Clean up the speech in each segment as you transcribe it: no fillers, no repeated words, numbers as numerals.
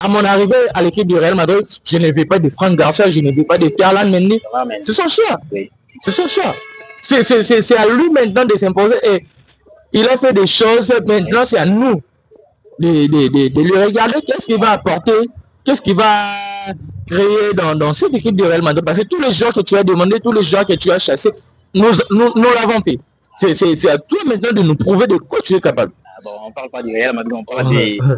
À mon arrivée à l'équipe du Real Madrid, je ne veux pas de Franck Garcia, je ne veux pas de Ferland Mendy. C'est son choix. Oui. C'est son choix. C'est à lui maintenant de s'imposer. Et il a fait des choses. Maintenant, c'est à nous de lui regarder qu'est-ce qu'il va apporter, qu'est-ce qu'il va créer dans cette équipe du Real Madrid. Parce que tous les joueurs que tu as demandé, tous les joueurs que tu as chassés, nous l'avons fait. C'est à toi maintenant de nous prouver de quoi tu es capable. Bon, on ne parle pas du Real Madrid, on parle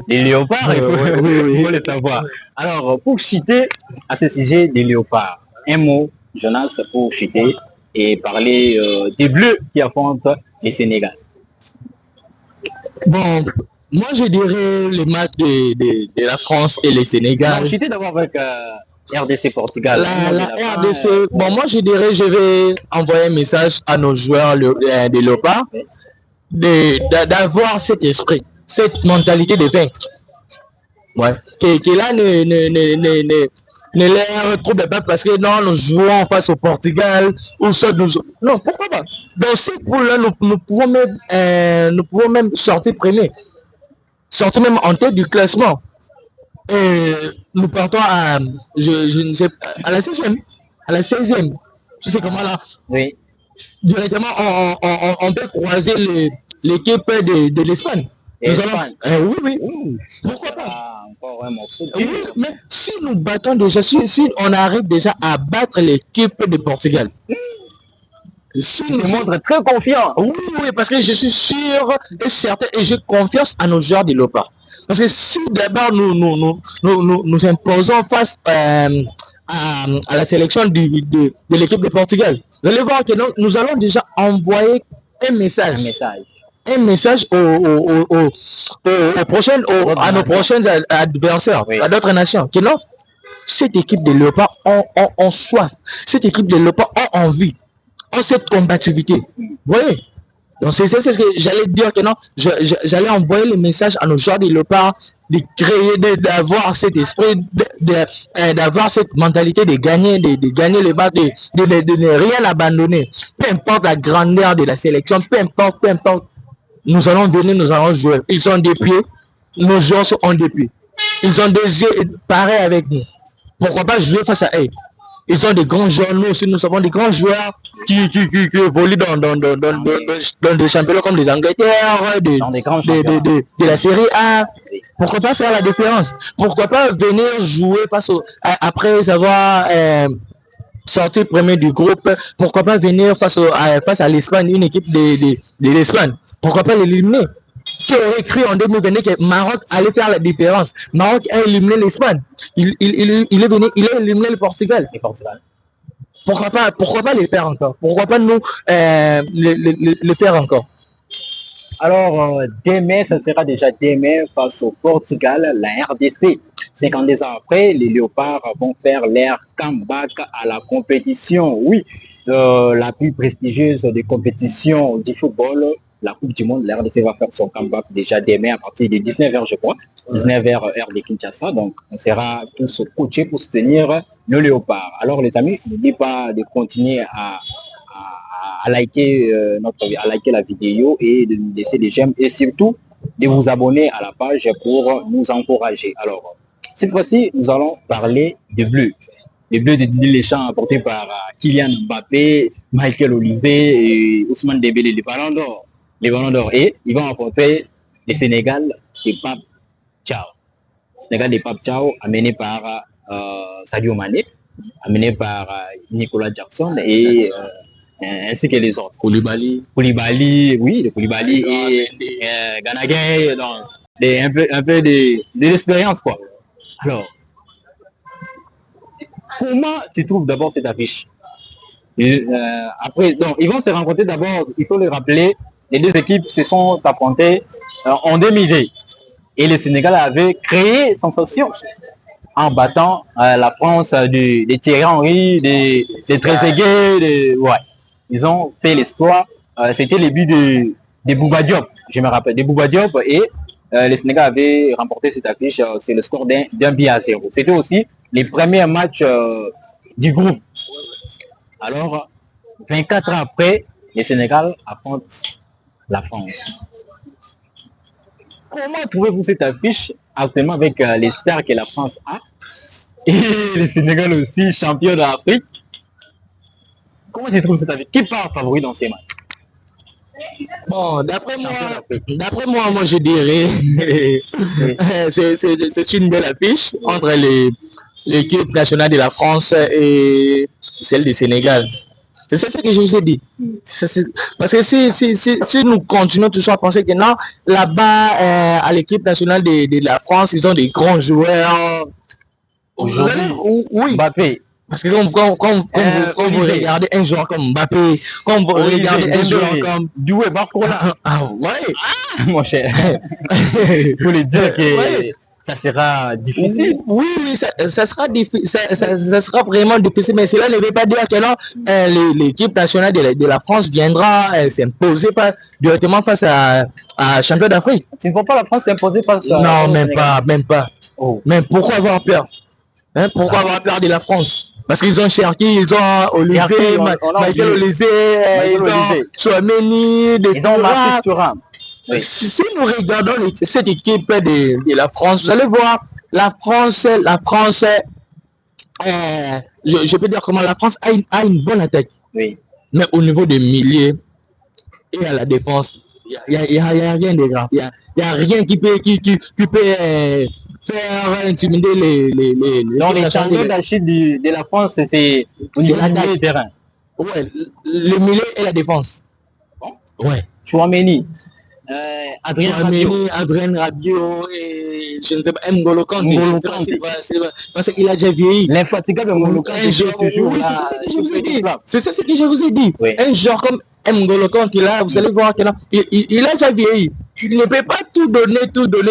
des léopards, il faut le savoir. Alors, pour citer à ce sujet des léopards, un mot, Jonas, pour citer et parler des Bleus qui affrontent les Sénégal. Bon, moi je dirais les matchs de la France et les Sénégal. Non, citer d'abord avec RDC Portugal. La RDC, bon, moi je dirais, je vais envoyer un message à nos joueurs des léopards d'avoir cet esprit, cette mentalité de vaincre. Ouais. Qui là ne l'air trop bête parce que non, nous jouons face au Portugal ou ça nous. Non, pourquoi pas? Dans ces poules-là, nous pouvons même sortir premier, sortir même en tête du classement. Et nous partons à, je ne sais pas, à la 16e. À la 16e. Tu sais comment là? Oui. Directement, on peut croiser l'équipe de l'Espagne. Oui. Pourquoi pas? Encore un morceau. Oui, mais si nous battons déjà, si on arrive déjà à battre l'équipe de Portugal, si nous montre très confiant. Oui, parce que je suis sûr et certain et j'ai confiance à nos joueurs de l'OPA. Parce que si d'abord nous imposons face à la sélection de l'équipe de Portugal, vous allez voir que nous allons déjà envoyer un message. Un message à nos prochains adversaires, oui, à d'autres nations. Que non, cette équipe de Léopard ont soif. Cette équipe de Léopard a envie. Ont cette combativité. Vous voyez? Donc c'est ce que j'allais dire que non, j'allais envoyer le message à nos joueurs de Léopard de créer, d'avoir cet esprit, d'avoir cette mentalité de gagner, de gagner le match, de ne rien abandonner. Peu importe la grandeur de la sélection, peu importe. Nous allons venir, nous allons jouer. Ils ont des pieds, nos joueurs ont des pieds. Ils ont des yeux pareils avec nous. Pourquoi pas jouer face à eux? Ils ont des grands joueurs, nous aussi, nous avons des grands joueurs qui évoluent dans des championnats comme les Angleterre, de la Série A. Pourquoi pas faire la différence? Pourquoi pas venir jouer après avoir sorti premier du groupe? Pourquoi pas venir face à l'Espagne, une équipe de l'Espagne? Pourquoi pas l'éliminer? Qui aurait cru en 2022 que Maroc allait faire la différence? Maroc a éliminé l'Espagne. Il a éliminé le Portugal. Pourquoi pas les faire encore? Pourquoi pas nous le faire encore? Alors, demain, ça sera déjà demain face au Portugal, la RDC. 52 ans après, les Léopards vont faire leur comeback à la compétition. Oui, la plus prestigieuse des compétitions du football, la Coupe du Monde. La RDC va faire son comeback déjà demain à partir de 19h, je crois. 19h heure de Kinshasa. Donc, on sera tous coachés pour soutenir nos Léopards. Alors, les amis, n'oubliez pas de continuer à liker la vidéo et de nous laisser des j'aime et surtout de vous abonner à la page pour nous encourager. Alors, cette fois-ci, nous allons parler des Bleus. Les Bleus de Didier Deschamps apportés par Kylian Mbappé, Michael Olivier et Ousmane Dembélé, les Ballons d'Or. Les Ballons d'Or. Et ils vont affronter les Sénégal des Pape Thiaw. Sénégal des Pape Thiaw amené par Sadio Mané, amené par Nicolas Jackson et ainsi que les autres. Koulibaly, oui, de Koulibaly et Ganagay, donc un peu de l'expérience, quoi. Alors, comment tu trouves d'abord cette affiche? Après, donc, ils vont se rencontrer d'abord, il faut le rappeler, les deux équipes se sont affrontées en 2020. Et le Sénégal avait créé sensation en battant la France de Thierry Henry, de Trezeguet, ouais. Ils ont fait l'espoir. C'était le but de Bouba Diop, je me rappelle, de Bouba Diop, et le Sénégal avait remporté cette affiche, c'est le score d'un but à 0. C'était aussi les premiers matchs du groupe. Alors, 24 ans après, le Sénégal affronte la France. Comment trouvez-vous cette affiche actuellement avec les stars que la France a et le Sénégal aussi, champion d'Afrique? Comment tu trouves cette affiche? Qui part favori dans ces matchs? Bon, d'après moi, moi je dirais, c'est une belle affiche entre l'équipe nationale de la France et celle du Sénégal. C'est ça que je vous ai dit. Parce que si nous continuons toujours à penser que non, là-bas, à l'équipe nationale de la France, ils ont des grands joueurs. Oui. Mbappé. Parce que quand vous regardez un joueur comme Mbappé, quand vous regardez un joueur comme Doué Barcola. Ouais. Mon cher. Pour les dire que ça sera difficile. Oui, ça sera difficile. Ça sera vraiment difficile. Mais cela ne veut pas dire que non, l'équipe nationale de la France viendra s'imposer directement face à champion d'Afrique. Tu ne vois pas la France s'imposer face à... Non, même pas. Oh. Mais pourquoi avoir peur? Pourquoi avoir peur de la France? Parce qu'ils ont Cherki, ils ont Olysée, Michael Olysée, ils ont Chouameni, ils ont Marcus Thuram. Oui. Si nous regardons cette équipe de la France, vous allez voir, la France, je peux dire comment la France a une bonne attaque. Oui. Mais au niveau des milieux et à la défense, il n'y a rien de grave. Il n'y a rien qui peut faire intimider les donc les champions d'Achille de la France, c'est l'attaque du terrain. Ouais, le milieu et la défense. Ouais. Chouameni. Adrien Rabiot et je ne sais pas, N'Golo Kanté. Parce qu'il a déjà vieilli. L'infatigable N'Golo Kanté. Oui, c'est ça ce que je vous ai dit. Oui. Un joueur comme N'Golo Kanté, là, vous allez voir qu'il a déjà vieilli. Il ne peut pas tout donner.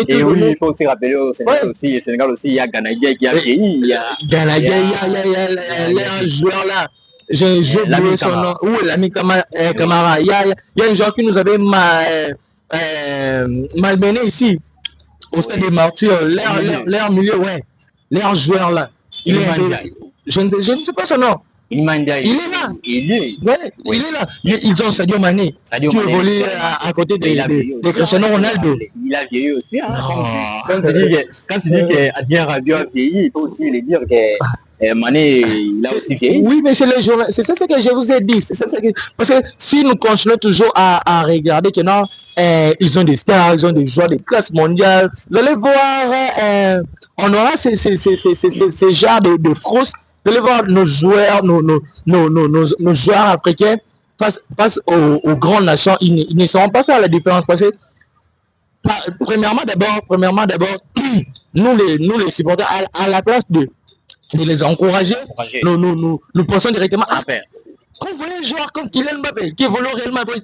Et oui, il faut aussi rappeler au Sénégal aussi. Au Sénégal aussi, il y a Ganagué qui a vieilli. Il y a un joueur là. J'ai oublié son nom. Oui, l'ami Camara. Il y a un joueur qui nous avait malmené ici. Au stade des Martyrs. L'air milieu, ouais. L'air joueur là. Je ne sais pas son nom. Il est là. Il est là. Ils ont Sadio Mané qui évolue à côté de Cristiano Ronaldo. Il a vieilli aussi. Hein, quand tu dis qu'Adrien Rabiot a vieilli, il faut aussi le dire que Mané, il a aussi vieilli. Oui, mais c'est ça ce que je vous ai dit. Parce que si nous continuons toujours à regarder que non, ils ont des stars, ils ont des joueurs de classe mondiale, vous allez voir, on aura ces genres de fraudes. Vous allez voir nos joueurs, nos joueurs africains face aux grandes nations, ils ne sauront pas faire la différence. Parce que, premièrement d'abord, nous les supporters, à la place de les encourager, nous pensons directement à faire. Quand vous voyez un joueur comme Kylian Mbappé qui évolue au Real Madrid,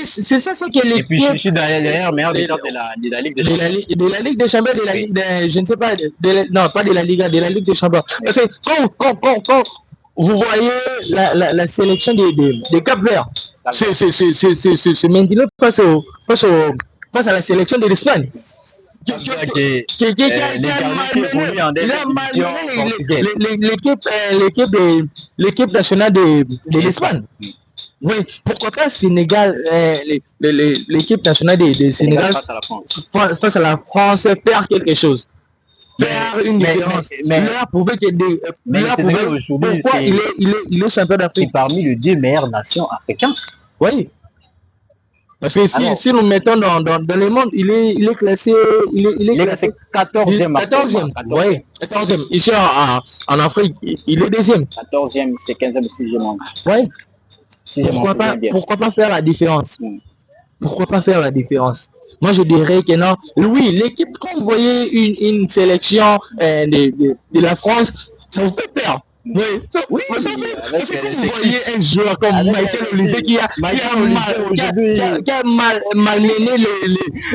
c'est ça que les... Et puis je suis derrière meilleur buteur de la Ligue des Champions. De la Ligue des Champions, je ne sais pas, non, pas de la Ligue, de la Ligue des Champions. Parce que quand vous voyez la sélection des Cap-Verts, c'est maintenant face à la sélection de l'Espagne. L'équipe nationale de l'Espagne. Oui, pourquoi pas Sénégal, l'équipe nationale de Sénégal face à la France faire quelque chose, faire une différence. Mais pourquoi il est champion d'Afrique parmi les 2 meilleures nations africaines. Oui. Parce que si nous mettons dans le monde, il est classé, il est classé 14e. 14e, oui, 14e. Ici en Afrique, il est 2e. 14e, c'est 15e, 6e. Oui. Pourquoi pas faire la différence? Pourquoi pas faire la différence? Moi, je dirais que non. Oui, l'équipe, quand vous voyez une sélection de la France, ça vous fait peur. Oui, parce que vous voyez un joueur comme Michael Olysée qui a malmené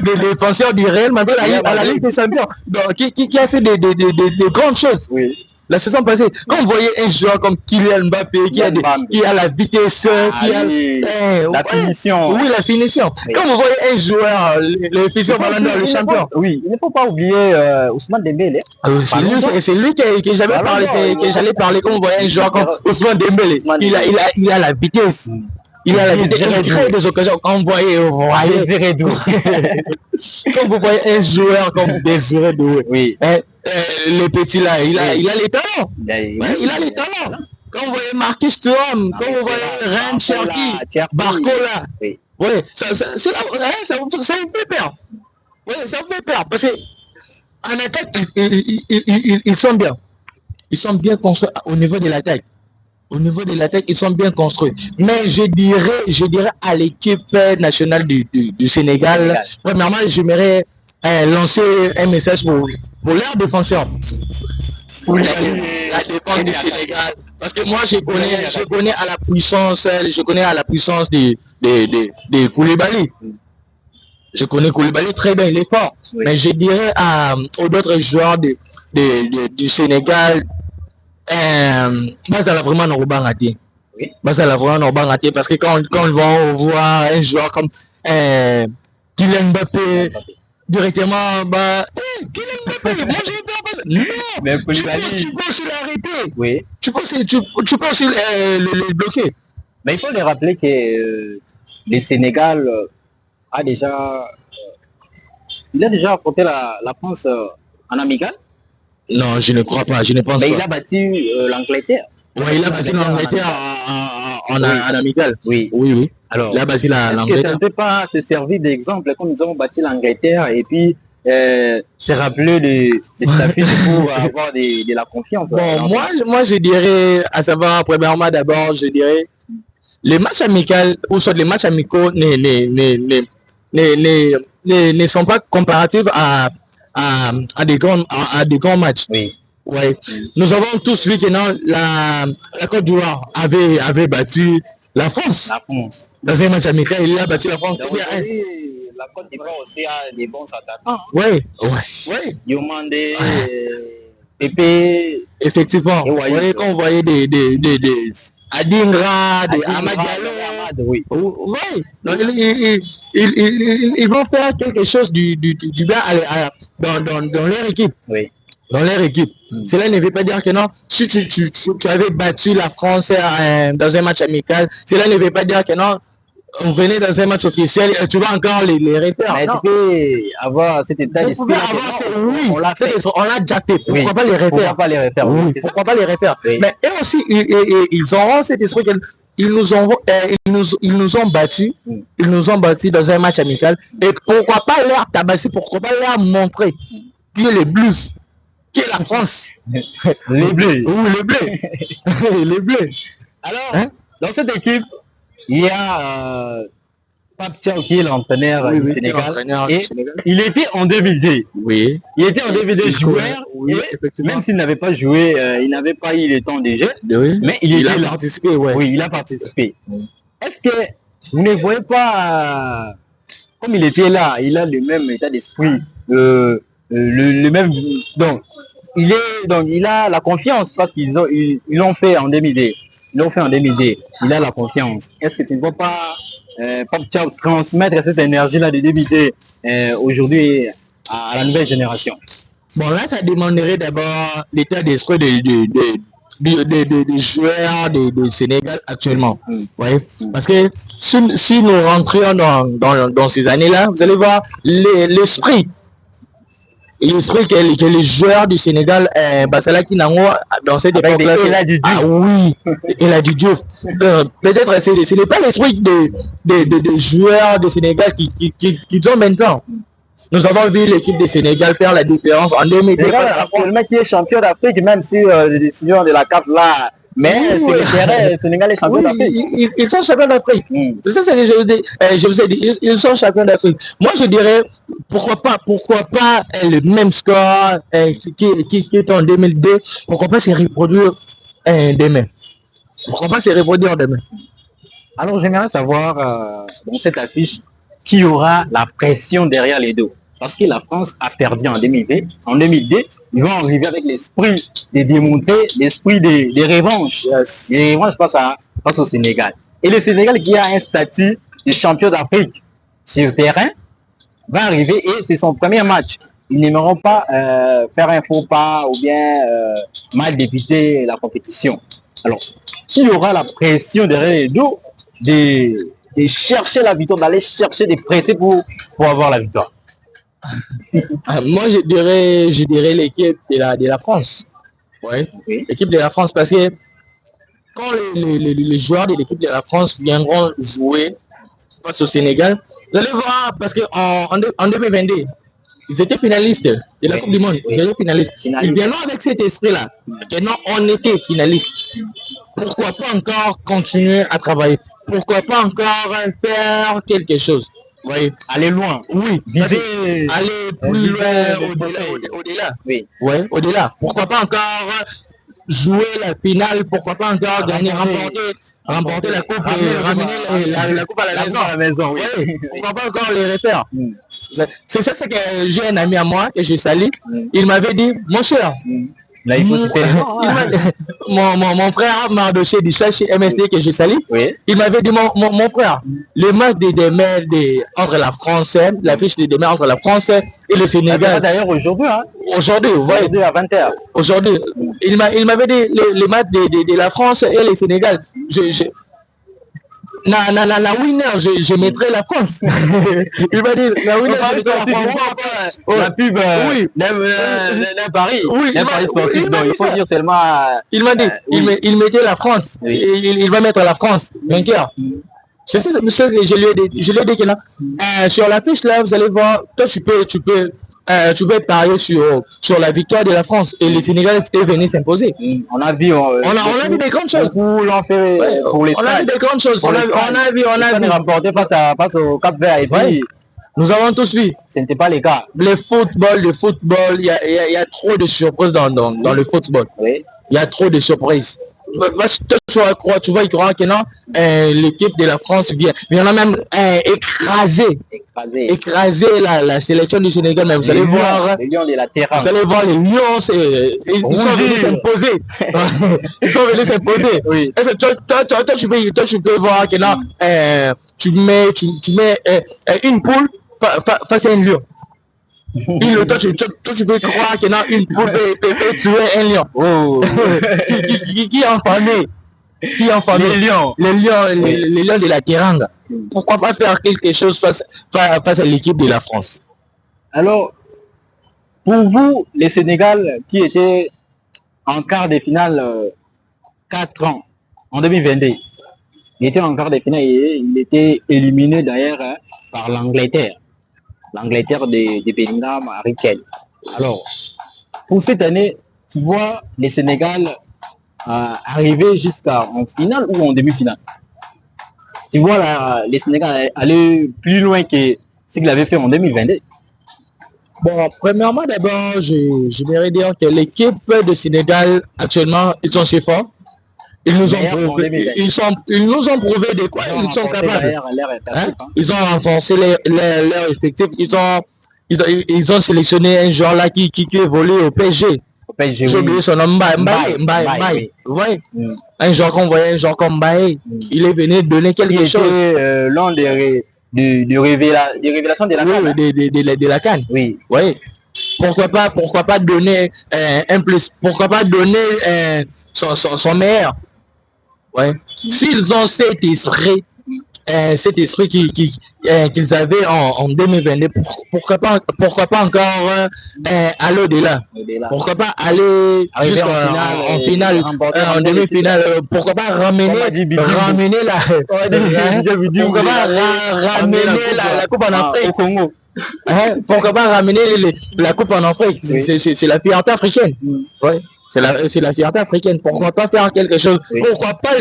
les défenseurs du Real Madrid à la Ligue des Champions, qui a fait des grandes choses. Oui. La saison passée, quand vous voyez un joueur comme Kylian Mbappé qui a la vitesse, qui a la finition. Oui, la finition. Oui. Quand vous voyez un joueur, le futur ballon d'or, le champion. Oui, il ne faut pas oublier Ousmane Dembélé. C'est lui que j'allais parler quand vous voyez un joueur comme Ousmane Dembélé. Il a la vitesse. Il a l'habitude, il crée des occasions. Quand vous voyez, Désiré Doué. quand vous voyez un joueur comme Désiré Doué, Oui. le petit là, il a les talents. Il Il a les talents. Quand vous voyez Marcus Thuram, quand vous voyez Ryan Cherki, Barcola, Oui. ouais, ça vous fait peur. Oui, ça vous fait peur. Parce que en attaque, ils sont bien. Ils sont bien construits au niveau de l'attaque. Au niveau de l'attaque, ils sont bien construits. Mais je dirais à l'équipe nationale du Sénégal, premièrement, j'aimerais lancer un message pour leurs défenseurs. Pour la défense du Sénégal. Parce que moi, je connais à la puissance, de Koulibaly. Je connais Koulibaly très bien, il est fort. Oui. Mais je dirais aux autres joueurs du Sénégal, Bazala vraiment n'aura raté. Oui. Bazala vraiment n'aura raté parce que quand ils vont voir un joueur comme Kylian Mbappé, directement, Kylian Mbappé, moi j'ai peur parce que non, mais tu peux aussi l'arrêter. Oui. Tu peux aussi le bloquer. Mais il faut les rappeler que le Sénégal il a déjà affronté la France en amical. Non, je ne crois pas, je ne pense pas. Mais il a battu l'Angleterre. Oui, il a battu l'Angleterre en amical. Oui. Alors, il a battu l'Angleterre. Ça ne peut pas se servir d'exemple comme ils ont battu l'Angleterre et puis se rappeler des statuts pour avoir de la confiance. Bon, moi, je dirais, à savoir, premièrement, d'abord, je dirais, les matchs amicaux, ou soit les matchs amicaux ne sont pas comparatifs à des grands matchs. Oui. Ouais. Nous avons tous vu que non, la Côte d'Ivoire avait battu la France. Dans un match amical, il a battu la France. La Côte d'Ivoire aussi a des bons attaquants. Oui. Yomandé, Pépé. Effectivement. Vous voyez, quand vous voyez des Adingra, des Amad Diallo. Oui. Donc, ils vont faire quelque chose du bien dans leur équipe. Oui. Dans leur équipe. Cela ne veut pas dire que non, si tu avais battu la France dans un match amical, cela ne veut pas dire que non, on venait dans un match officiel, tu vas encore les repères. Mais tu peux avoir cet état d'esprit. Oui, on l'a déjà fait. Pourquoi pas les repères? Pourquoi pas les repères? Oui, pourquoi pas les repères? Oui. Mais eux aussi, ils auront cet esprit qu'ils nous ont battus. Ils nous ont battus dans un match amical. Et pourquoi pas leur tabasser? Pourquoi pas leur montrer qui est les Blues? Qui est la France? Les Bleus. Oui, les Bleus. Les Bleus. Alors, dans cette équipe, il y a Pape Thiaw qui est l'entraîneur du Sénégal. Il était en 2002. Oui. Il était en 2002 joueur. Oui, même s'il n'avait pas joué, il n'avait pas eu le temps de jeu. Oui. Mais il a participé. Ouais. Oui, il a participé. Est-ce que vous ne voyez pas, comme il était là, il a le même état d'esprit, le même. Donc, il a la confiance parce qu'ils l'ont fait en 2002. Ils l'ont fait en 2002. Il a la confiance. Est-ce que tu ne vois pas Pape Thiaw transmettre cette énergie-là de 2002 aujourd'hui à la nouvelle génération? Bon, là, ça demanderait d'abord l'état d'esprit des joueurs du Sénégal actuellement. Ouais. Parce que si nous rentrions dans ces années-là, vous allez voir l'esprit que les joueurs du Sénégal, Basala Kinango, dans cette époque-là, oui, il a du Diouf. Peut-être ce n'est pas l'esprit des joueurs du Sénégal qui ont maintenant. Nous avons vu l'équipe du Sénégal faire la différence en 2002. Le mec qui est champion d'Afrique, même si les décisions de la CAF là. Mais c'est le terrain, le Sénégal est champion d'Afrique. Ils sont champions d'Afrique. C'est ça que je vous ai dit. Ils sont champions d'Afrique. Moi, je dirais, pourquoi pas le même score qui est en 2002, pourquoi pas se reproduire demain? Pourquoi pas se reproduire demain? Alors, j'aimerais savoir, dans cette affiche, qui aura la pression derrière les dos. Parce que la France a perdu en 2002. En 2002, ils vont arriver avec l'esprit de démontrer, l'esprit des revanches. Yes. Les revanches face au Sénégal. Et le Sénégal qui a un statut de champion d'Afrique sur le terrain va arriver et c'est son premier match. Ils n'aimeront pas faire un faux pas ou bien mal débuter la compétition. Alors, qui aura la pression derrière les dos de chercher la victoire, d'aller chercher des pressés pour avoir la victoire? Moi, je dirais l'équipe de la France. Ouais. Okay. L'équipe de la France, parce que quand les joueurs de l'équipe de la France viendront jouer face au Sénégal, vous allez voir, parce qu'en 2022, ils étaient finalistes de la Coupe du Monde. Ils étaient finalistes. Ils viendront avec cet esprit-là. Maintenant, on était finalistes. Pourquoi pas encore continuer à travailler? Pourquoi pas encore faire quelque chose? Oui. Aller loin. Oui. Aller plus loin, au-delà. Oui. Ouais, au-delà. Pourquoi pas encore jouer la finale? Pourquoi pas encore gagner, remporter la coupe et ramener la coupe à la maison? Oui. Pourquoi pas encore les refaire? C'est ça, c'est que j'ai un ami à moi que je salue. Il m'avait dit, mon cher, là, il faut mon frère Mardoché du chez MSD que je salue, il m'avait dit, mon frère, le match de demain entre la France, l'affiche de demain entre la France et le Sénégal. D'ailleurs aujourd'hui, hein? Aujourd'hui à 20h. Aujourd'hui, il m'avait dit le match de la France et le Sénégal. La winner, je mettrai la France. Il m'a dit, la winner, je mettrai la France. La pub, oui. Paris. Oui, Paris sportif. Donc, il faut dire seulement. Il m'a dit, il mettait la France. Il va mettre la France. Vainqueur. C'est ça, je lui ai dit que là, sur la fiche là, vous allez voir, toi tu peux parier sur la victoire de la France et les Sénégalais est venu s'imposer. On a vu, on a vu des grandes choses. Pour les on a vu des grandes choses. On a vu remporté face au Cap Vert et puis nous avons tous vu. Ce n'était pas le cas. Le football, il y a trop de surprises dans le football. Oui. Il y a trop de surprises. Tu vas y croire que non, l'équipe de la France vient on a même écrasé la sélection du Sénégal. Mais vous allez voir les lions de la terre. Vous allez voir les lions, ils sont venus s'imposer. Ils sont venus s'imposer. Oui. Toi, tu peux voir que non, tu mets une poule face à un lion. Toi, tu peux croire qu'il y a une poule peut tuer un lion. Oh. Qui a enfamé les lions de la Teranga. Pourquoi pas faire quelque chose face à l'équipe de la France? Alors, pour vous, les Sénégal qui étaient en quart de finale 4 ans, en 2022, il était en quart de finale et il était éliminé d'ailleurs par l'Angleterre. L'Angleterre de Bellingham à Riquel. Alors, pour cette année, tu vois les Sénégal arriver jusqu'en finale ou en demi-finale? Tu vois les Sénégal aller plus loin que ce qu'il avait fait en 2022? Bon, premièrement, d'abord, j'aimerais dire que l'équipe de Sénégal, actuellement, ils sont chez forts. Ils nous ont prouvé de quoi ils sont capables. Ils ont renforcé leur effectif. Ils ont sélectionné un joueur là qui évolue au PSG. J'ai oublié son nom, Mbaye. Oui. Un joueur qu'on voyait, un joueur comme Mbaye. Il est venu donner quelque chose. L'un des révélations de la CAN. De la CAN. Oui. Oui. Pourquoi pas donner un plus? Pourquoi pas donner son meilleur? Ouais. S'ils ont cet esprit qu'ils avaient en 2022, pourquoi pas encore aller au-delà? Pourquoi pas aller jusqu'en finale, en demi-finale? Pourquoi pas ramener la coupe en Afrique au Congo? Pourquoi pas ramener la coupe en Afrique? C'est la fierté africaine. Ouais. C'est la fierté africaine. Pourquoi pas faire quelque chose? Pourquoi pas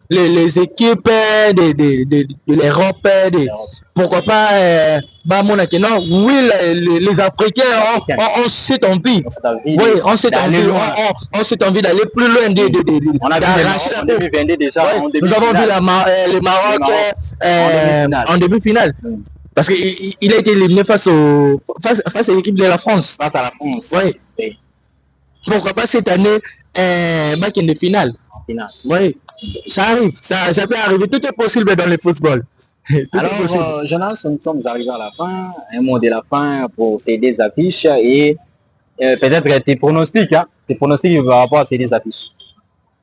les équipes de l'Europe? Pourquoi pas oui, les Africains ont cette envie. Oui, on cette envie d'aller plus loin. On a vu déjà. Nous avons vu le Maroc en demi-finale. Parce qu'il a été éliminé face à l'équipe de la France. Face à la France. Oui. Pourquoi pas cette année back in the finale? Oui, ça arrive, ça peut arriver, tout est possible dans le football. Alors, Jonas, nous sommes arrivés à la fin, un mot de la fin pour ces deux affiches et peut-être tes pronostics par rapport à ces deux affiches.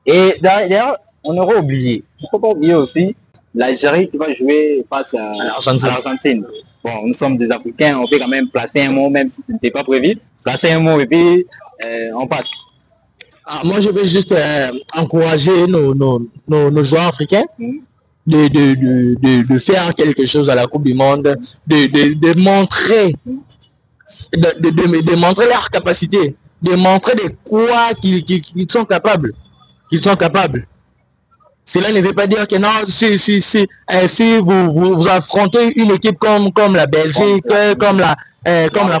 Et d'ailleurs, on aurait oublié, il ne faut pas oublier aussi l'Algérie qui va jouer face à l'Argentine. Bon, nous sommes des Africains, on peut quand même placer un mot, même si ce n'était pas prévu. Placer un mot et puis on passe. Moi, je vais juste encourager nos joueurs africains de faire quelque chose à la Coupe du Monde, de montrer, de montrer leur capacité, de montrer de quoi qu'ils sont capables. Cela ne veut pas dire que non, si vous affrontez une équipe comme la Belgique, comme la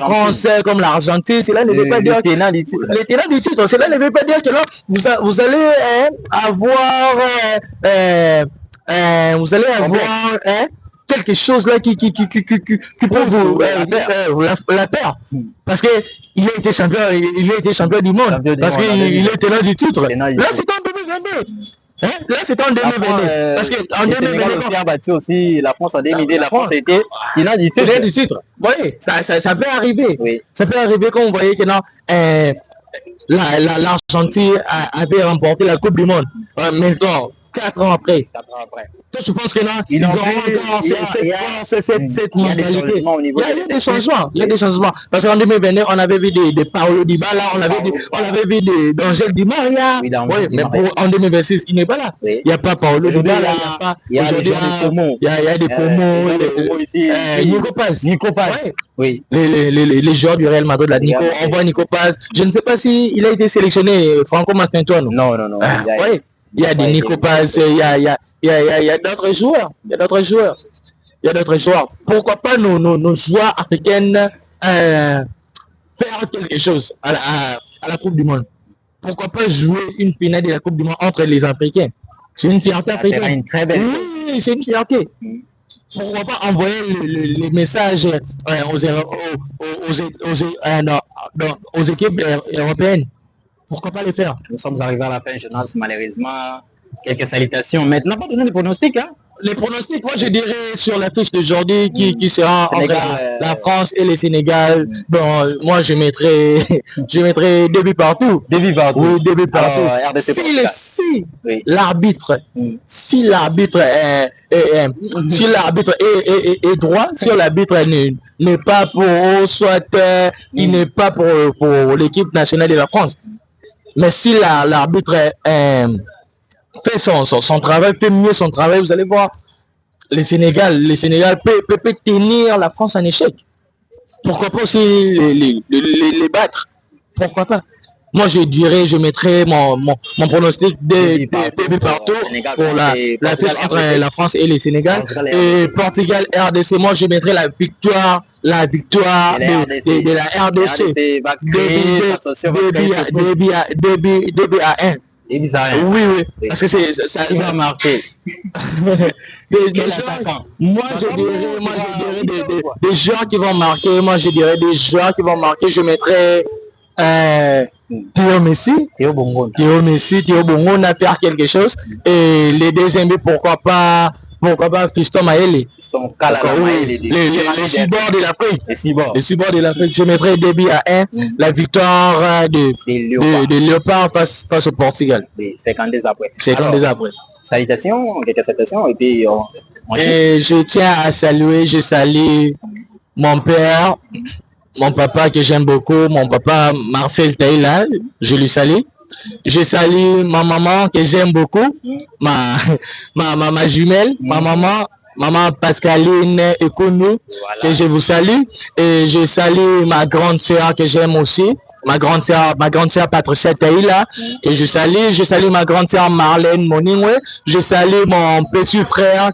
France, comme l'Argentine, cela ne veut pas dire le tenant du titre. Le tenant du titre, cela ne veut pas dire que non, vous allez avoir quelque chose là qui peut vous la perdre. Parce que il a été champion du monde. Parce qu'il est tenant du titre. Là, c'est en 2022. Là, c'est en 2022. Parce qu'en 2022, a battu aussi la France en 2002. La France était tenant du titre. Oui, ça peut arriver. Oui. Ça peut arriver quand vous voyez que non, l'Argentine avait remporté la Coupe du Monde. Maintenant, 4 ans après. Toi, je pense que non, ils ont encore cette mentalité. Il y a des changements. Il y a des changements. Parce qu'en 2022, on avait vu des Paolo Dybala, on avait vu d'Angel Di Maria. Oui, mais en 2026, il n'est pas là. Il n'y a pas Paolo Dybala, il y a des Pomo, Nico Paz. Oui. Les joueurs du Real Madrid, là, on voit Nico Paz. Je ne sais pas s'il a été sélectionné Franco Mastentuano. Non. Oui. Il y a des Nico Paz, il y a d'autres joueurs. Il y a d'autres joueurs. Pourquoi pas nos joueurs africaines faire quelque chose à la Coupe du Monde? Pourquoi pas jouer une finale de la Coupe du Monde entre les Africains? C'est une fierté africaine. C'est une très belle. Oui, c'est une fierté. Pourquoi pas envoyer les messages aux équipes européennes? Pourquoi pas les faire? Nous sommes arrivés à la fin, Jonas, malheureusement. Quelques salutations. Maintenant, pas donner les pronostics. Hein? Les pronostics, moi je dirais sur la fiche d'aujourd'hui qui sera Sénégal, entre la France et le Sénégal. Bon, moi je mettrai 2 buts partout. 2 buts partout. Oui, 2 buts partout. Alors, si l'arbitre est droit, si l'arbitre n'est pas pour soit il n'est pas pour l'équipe nationale de la France. Mais si l'arbitre fait son travail, fait mieux son travail, vous allez voir, le Sénégal peut tenir la France en échec. Pourquoi pas aussi les battre? Pourquoi pas? Moi, je mettrai mon pronostic de buts partout pour la fiche entre la France et le Sénégal. Et Portugal, RDC, moi, je mettrai la victoire de la RDC. 2 buts à 1. Oui. Parce que ça a marqué. Moi, je dirais des joueurs qui vont marquer. Moi, je dirais des joueurs qui vont marquer. Je mettrai Théo Messi. Théo Bongon a fait quelque chose. Et les deuxièmes buts, pourquoi pas Fiston Maëlé. Les cyborgs de l'Afrique. Les cyborgs de l'Afrique. Je mettrai 2 buts à 1. La victoire de Léopard face au Portugal. 50 après. 50 après. Salutations, quelques salutations. Et puis et je tiens à saluer, je salue mon père, mon papa que j'aime beaucoup, mon papa Marcel Taïla, je lui salue. Je salue ma maman que j'aime beaucoup, ma jumelle, ma maman Pascaline Ekonou, que je vous salue. Et je salue ma grande sœur que j'aime aussi, ma grande sœur Patricia Taïla. Et je salue ma grande sœur Marlène Moningwe. Je salue mon petit frère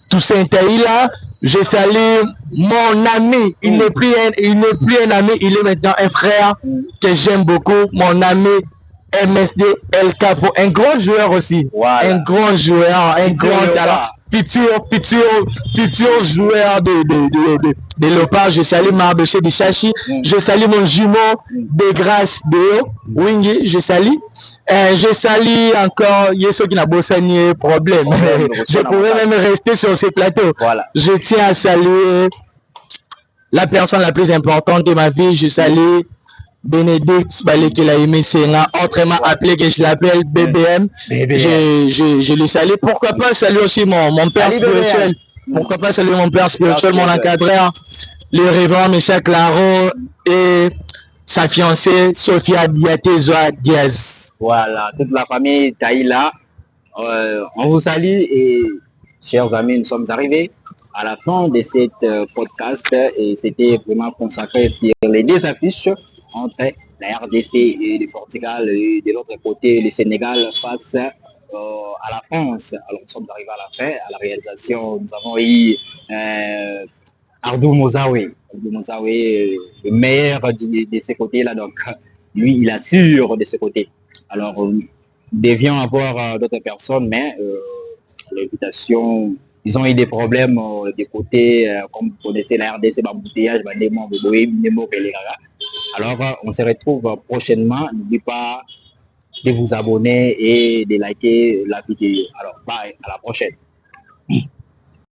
Toussaint Taïla. Je salue mon ami, il n'est plus un ami, il est maintenant un frère que j'aime beaucoup, mon ami MSD El Capo, un grand joueur aussi, un grand joueur, un grand talent, futur joueur de Léopard. Je salue Mardoché de Chachi, je salue mon jumeau de Grâce de Wingi, je salue encore Yeso qui n'a pas de problème. Je pourrais même rester sur ces plateaux. Je tiens à saluer la personne la plus importante de ma vie. Je salue Bénédicte Balekelaïmi Senga, autrement appelé que je l'appelle BBM. Je le salue. Pourquoi pas saluer aussi mon père spirituel. Pourquoi pas saluer mon père spirituel, mon encadreur, le révérend Michel Claro et sa fiancée Sophia Diatezoa Diaz. Voilà, toute la famille Taïla, on vous salue et chers amis, nous sommes arrivés à la fin de cette podcast et c'était vraiment consacré sur les deux affiches entre la RDC et le Portugal et de l'autre côté le Sénégal face à la France. Alors nous sommes arrivés à la fin, à la réalisation, nous avons eu Ardou Mozawe, le meilleur de ce côté-là, donc lui il assure de ce côté. Alors nous devions avoir d'autres personnes, mais l'invitation, ils ont eu des problèmes des côtés, comme vous connaissez la RDC, l'embouteillage, alors on se retrouve prochainement. N'oubliez pas de vous abonner et de liker la vidéo. Alors bye, à la prochaine.